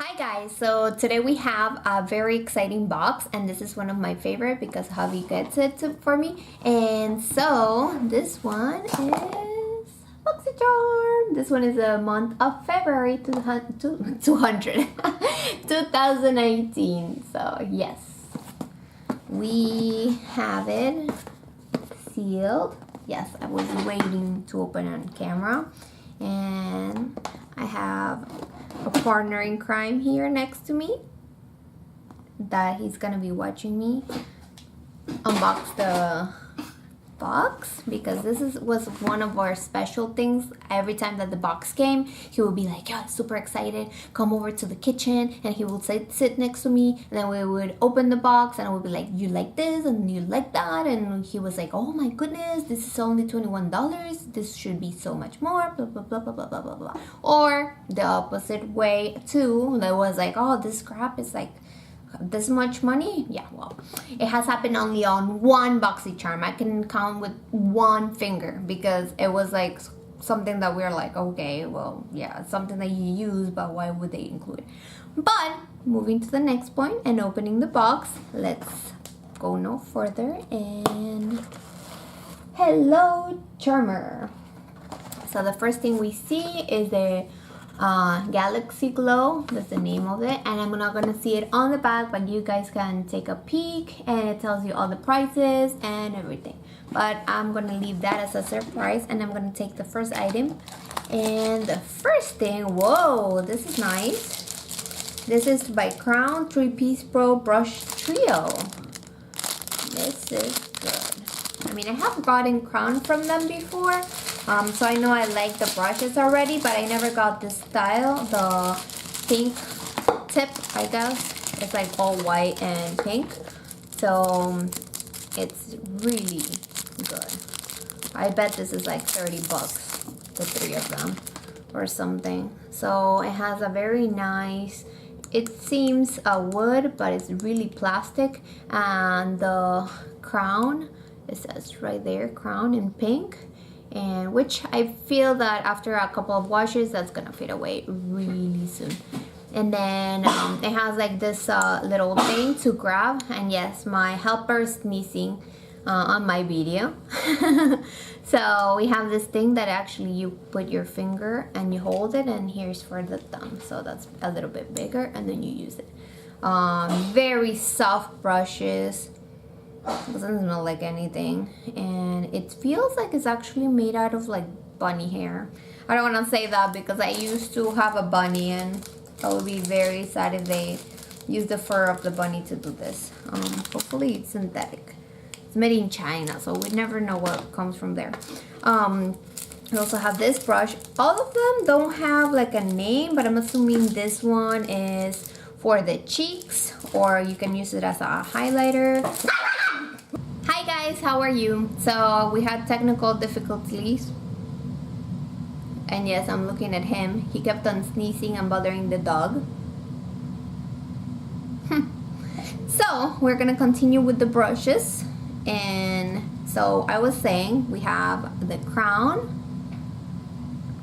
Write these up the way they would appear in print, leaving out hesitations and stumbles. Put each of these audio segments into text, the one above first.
Hi guys, so today we have a very exciting box and this is one of my favorite because hubby gets it for me. And so this one is BOXYCHARM. This one is the month of February 2018. So yes, we have it sealed. Yes, I was waiting to open on camera. And I have a partner in crime here next to me that he's gonna be watching me unbox the box, because this was one of our special things. Every time that the box came, he would be like, yeah, super excited, come over to the kitchen, and he would sit next to me, and then we would open the box and I would be like, you like this and you like that, and he was like, oh my goodness, this is only $21, this should be so much more, blah blah blah blah blah blah blah blah. Or the opposite way too, that was like, oh, this crap is like this much money. Yeah, well, it has happened only on one BOXYCHARM. I can count with one finger, because it was like something that we're like, okay, well, yeah, it's something that you use, but why would they include it? But moving to the next point and opening the box, let's go no further. And hello, Charmer. So the first thing we see is the Galaxy Glow. That's the name of it, and I'm not gonna see it on the back, but you guys can take a peek and it tells you all the prices and everything. But I'm gonna leave that as a surprise, and I'm gonna take the first item. And the first thing, whoa, this is nice. This is by Crown 3-piece Pro Brush Trio. This is good. I mean, I have gotten Crown from them before, so I know I like the brushes already, but I never got this style, the pink tip, I guess. It's like all white and pink, so it's really good. I bet this is like 30 bucks, the three of them, or something. So it has a very nice, it seems a wood, but it's really plastic, and the crown, it says right there, crown in pink, and which I feel that after a couple of washes, that's gonna fade away really soon. And then it has like this little thing to grab, and yes, my helper is sneezing on my video. So we have this thing that actually you put your finger and you hold it, and here's for the thumb, so that's a little bit bigger, and then you use it. Very soft brushes. Doesn't smell like anything, and it feels like it's actually made out of like bunny hair. I don't want to say that because I used to have a bunny, and I would be very sad if they use the fur of the bunny to do this. Hopefully it's synthetic. It's made in China, so we never know what comes from there. We also have this brush. All of them don't have like a name, but I'm assuming this one is for the cheeks, or you can use it as a highlighter. Hi guys, how are you? So we had technical difficulties, and yes, I'm looking at him. He kept on sneezing and bothering the dog. So we're gonna continue with the brushes. And so I was saying, we have the crown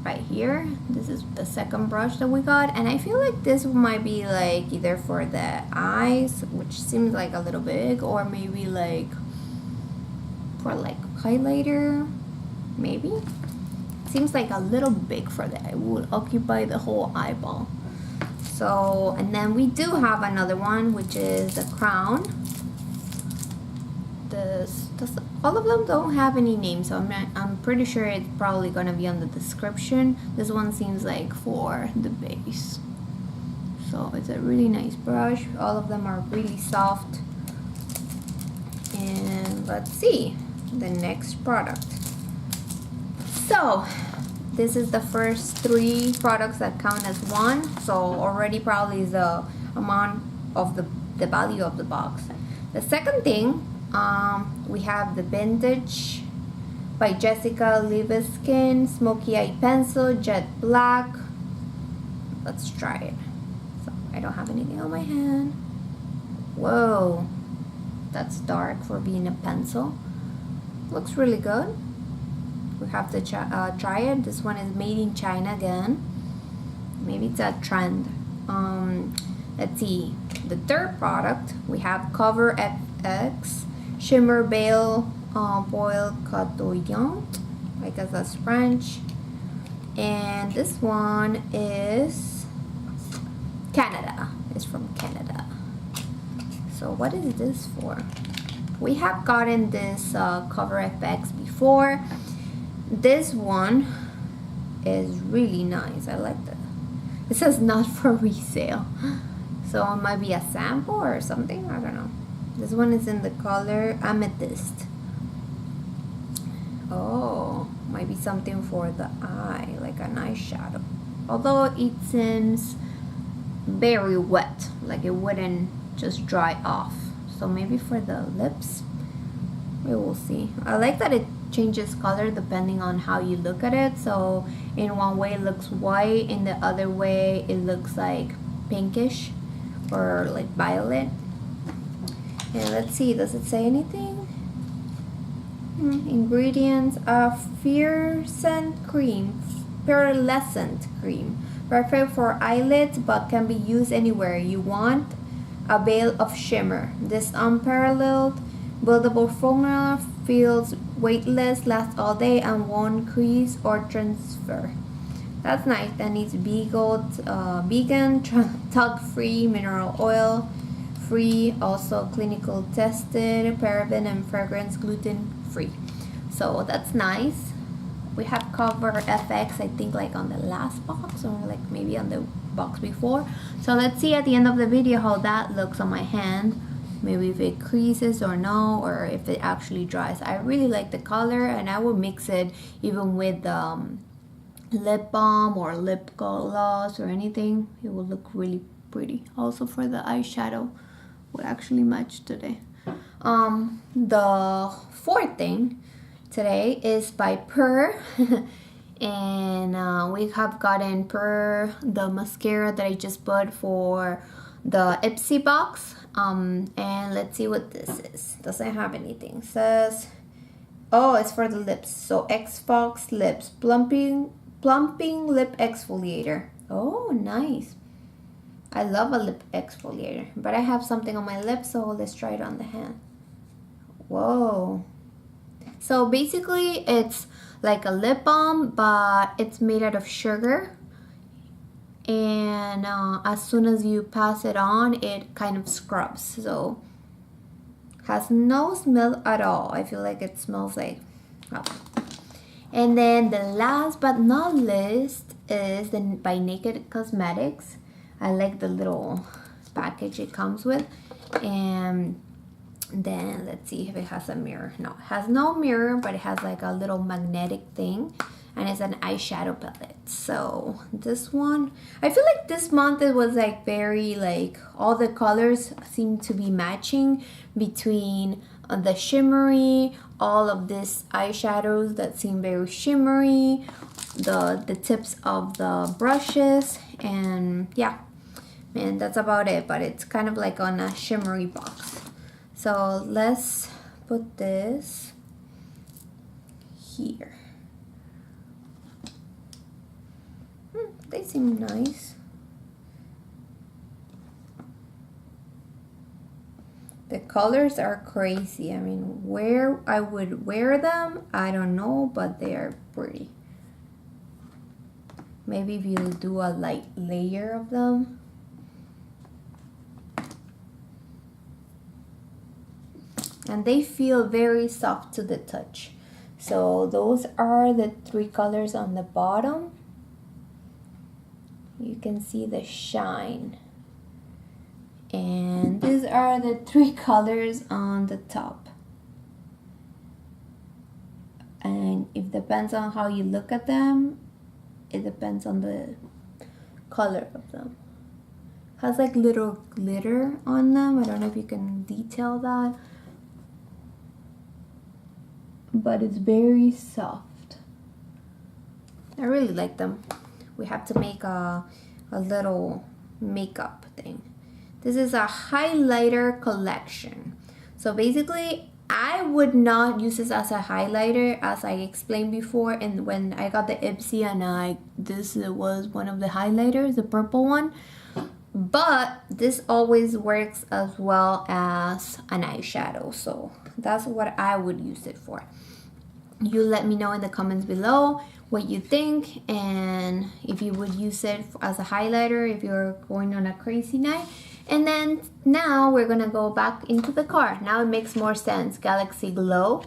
right here. This is the second brush that we got, and I feel like this might be like either for the eyes, which seems like a little big, or maybe like for like highlighter, maybe. Seems like a little big for that. It would occupy the whole eyeball. So, and then we do have another one, which is the crown. All of them don't have any names, so I'm pretty sure it's probably gonna be on the description. This one seems like for the base. So it's a really nice brush. All of them are really soft. And let's see the next product. So this is the first three products that count as one, so already probably is the amount of the value of the box. The second thing, we have the Vintage by Jessica Liveskin Smoky Eye Pencil Jet Black. Let's try it. So I don't have anything on my hand. Whoa, that's dark for being a pencil. Looks really good. We have to try it. This one is made in China again. Maybe it's a trend. Let's see, the third product, we have Cover FX Shimmer Veil Foil Cotoyant. I guess that's French. And this one is Canada. It's from Canada. So what is this for? We have gotten this Cover FX before. This one is really nice. I like that. It says not for resale. So it might be a sample or something. I don't know. This one is in the color Amethyst. Oh, might be something for the eye, like an eyeshadow. Although it seems very wet, like it wouldn't just dry off. So maybe for the lips, we will see. I like that it changes color depending on how you look at it. So in one way it looks white, in the other way it looks like pinkish or like violet. And let's see, does it say anything? Ingredients are pearlescent cream, perfect for eyelids but can be used anywhere you want. A veil of shimmer. This unparalleled buildable formula feels weightless, lasts all day, and won't crease or transfer. That's nice. And it's vegan, talc-free, mineral oil free, also clinical tested, paraben and fragrance gluten free. So that's nice. We have Cover FX, I think, like on the last box or like maybe on the box before. So let's see at the end of the video how that looks on my hand. Maybe if it creases or no, or if it actually dries. I really like the color, and I would mix it even with lip balm or lip gloss or anything. It will look really pretty. Also for the eyeshadow would actually match today. The fourth thing today is by Per. And we have gotten Per the mascara that I just bought for the Ipsy box. And let's see what this is. Doesn't have anything. It says, oh, it's for the lips. So X-Fox Lips Plumping Lip Exfoliator. Oh, nice. I love a lip exfoliator, but I have something on my lips, so let's try it on the hand. Whoa. So basically it's like a lip balm, but it's made out of sugar. And as soon as you pass it on, it kind of scrubs. So has no smell at all. I feel like it smells like, oh. And then the last but not least is by Naked Cosmetics. I like the little package it comes with. And then let's see if it has a mirror. No, it has no mirror, but it has like a little magnetic thing, and it's an eyeshadow palette. So this one, I feel like this month it was like very like all the colors seem to be matching between the shimmery, all of these eyeshadows that seem very shimmery, the tips of the brushes, and yeah, and that's about it. But it's kind of like on a shimmery box. So let's put this here. They seem nice. The colors are crazy. I mean, where I would wear them, I don't know, but they are pretty. Maybe if you do a light layer of them. And they feel very soft to the touch. So those are the three colors on the bottom. You can see the shine. And these are the three colors on the top. And it depends on how you look at them. It depends on the color of them. Has like little glitter on them. I don't know if you can detail that. But it's very soft. I really like them. We have to make a little makeup thing. This is a highlighter collection. So basically, I would not use this as a highlighter, as I explained before. And when I got the Ipsy, and this was one of the highlighters, the purple one. but this always works as well as an eyeshadow, so that's what I would use it for. You let me know in the comments below what you think, and if you would use it as a highlighter if you're going on a crazy night. And then now we're gonna go back into the car. Now it makes more sense. Galaxy Glow,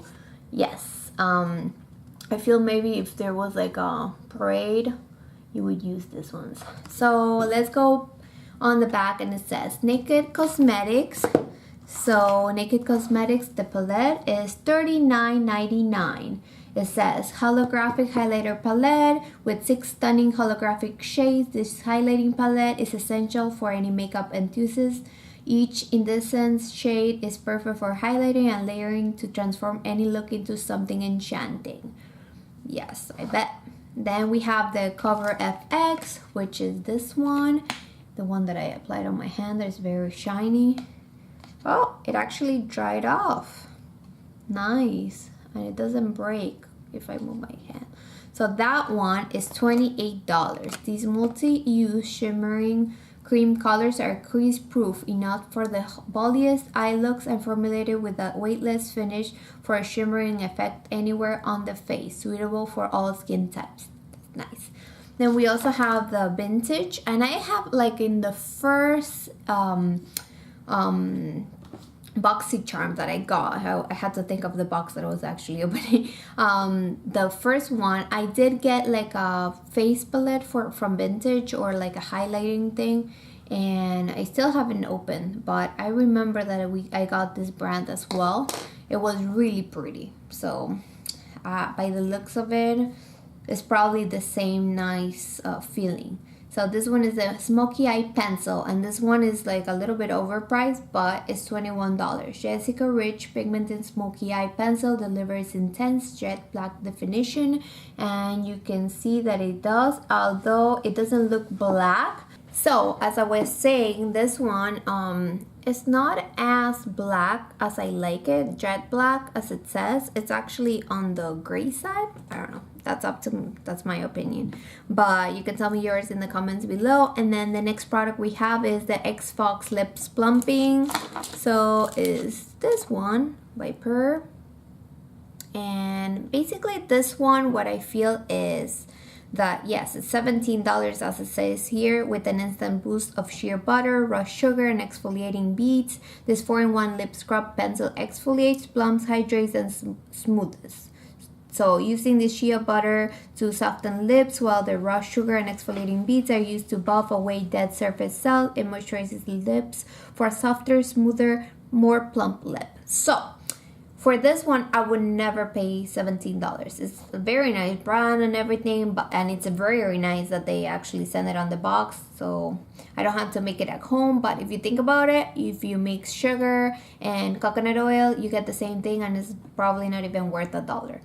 yes. I feel maybe if there was like a parade, you would use this ones. So let's go on the back, and it says Naked Cosmetics. So Naked Cosmetics, the palette is $39.99. It says holographic highlighter palette with 6 stunning holographic shades. This highlighting palette is essential for any makeup enthusiast. Each iridescent shade is perfect for highlighting and layering to transform any look into something enchanting. Yes, I bet. Then we have the Cover FX, which is this one. The one that I applied on my hand that is very shiny. Oh, it actually dried off. Nice. And it doesn't break if I move my hand. So that one is $28. These multi-use shimmering cream colors are crease proof, enough for the boldiest eye looks, and formulated with a weightless finish for a shimmering effect anywhere on the face, suitable for all skin types. That's nice. Then we also have the Vintage, and I have like in the first BOXYCHARM that I got. I had to think of the box that I was actually opening. The first one, I did get like a face palette from Vintage, or like a highlighting thing, and I still haven't opened, but I remember that I got this brand as well. It was really pretty, so by the looks of it, it's probably the same nice feeling. So this one is a smoky eye pencil, and this one is like a little bit overpriced, but it's $21. Jessica Rich Pigmented Smoky Eye Pencil delivers intense jet black definition, and you can see that it does, although it doesn't look black. So as I was saying, this one it's not as black as I like it, jet black as it says. It's actually on the gray side. I don't know. That's up to me. That's my opinion. But you can tell me yours in the comments below. And then the next product we have is the X Fox Lips Plumping. So is this one by Per. And basically this one, what I feel is that yes, it's $17 as it says here, with an instant boost of sheer butter, rush sugar, and exfoliating beads. This 4-in-1 lip scrub pencil exfoliates, plumps, hydrates, and smooths. So using the shea butter to soften lips, while the raw sugar and exfoliating beads are used to buff away dead surface cells, it moisturizes the lips for a softer, smoother, more plump lip. So for this one, I would never pay $17. It's a very nice brand and everything, and it's very nice that they actually send it on the box, so I don't have to make it at home. But if you think about it, if you mix sugar and coconut oil, you get the same thing, and it's probably not even worth $1.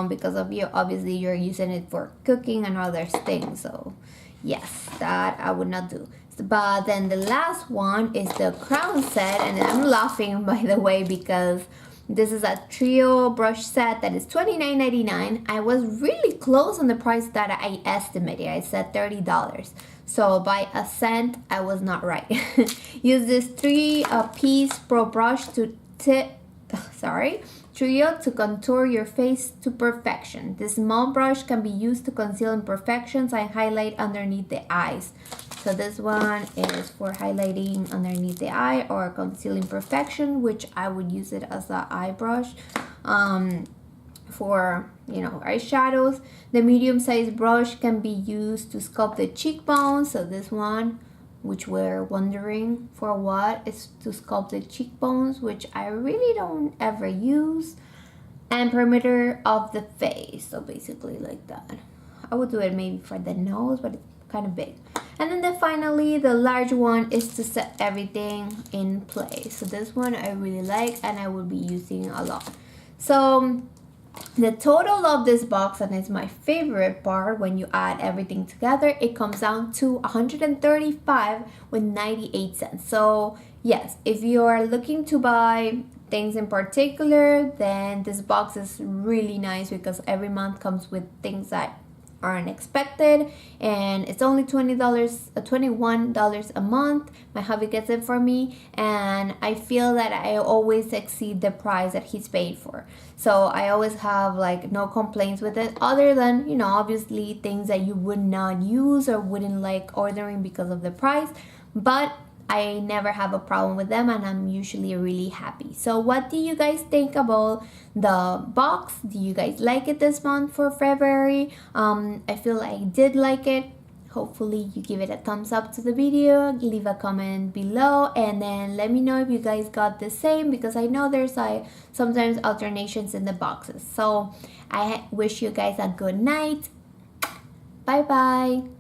Because of obviously you're using it for cooking and other things. So yes, that I would not do. But then the last one is the crown set, and I'm laughing by the way because this is a trio brush set that is $29.99. I was really close on the price that I estimated. I said $30. So by a cent, I was not right. Use this 3-piece pro brush to trio to contour your face to perfection. This small brush can be used to conceal imperfections and highlight underneath the eyes. So this one is for highlighting underneath the eye or concealing imperfection, which I would use it as an eye brush for, eyeshadows. The medium-sized brush can be used to sculpt the cheekbones. So this one, which we're wondering for what, is to sculpt the cheekbones, which I really don't ever use, and perimeter of the face. So basically like that. I would do it maybe for the nose, but it's kind of big. And then finally, the large one is to set everything in place. So this one I really like, and I will be using a lot. So the total of this box, and it's my favorite part when you add everything together, it comes down to $135.98. So yes, if you are looking to buy things in particular, then this box is really nice because every month comes with things that are unexpected, and it's only $21 a month. My hubby gets it for me, and I feel that I always exceed the price that he's paid for. So I always have like no complaints with it, other than, you know, obviously things that you would not use or wouldn't like ordering because of the price. But I never have a problem with them, and I'm usually really happy. So what do you guys think about the box? Do you guys like it this month for February? I feel I did like it. Hopefully you give it a thumbs up to the video, leave a comment below, and then let me know if you guys got the same, because I know there's like sometimes alternations in the boxes. So I wish you guys a good night. Bye bye.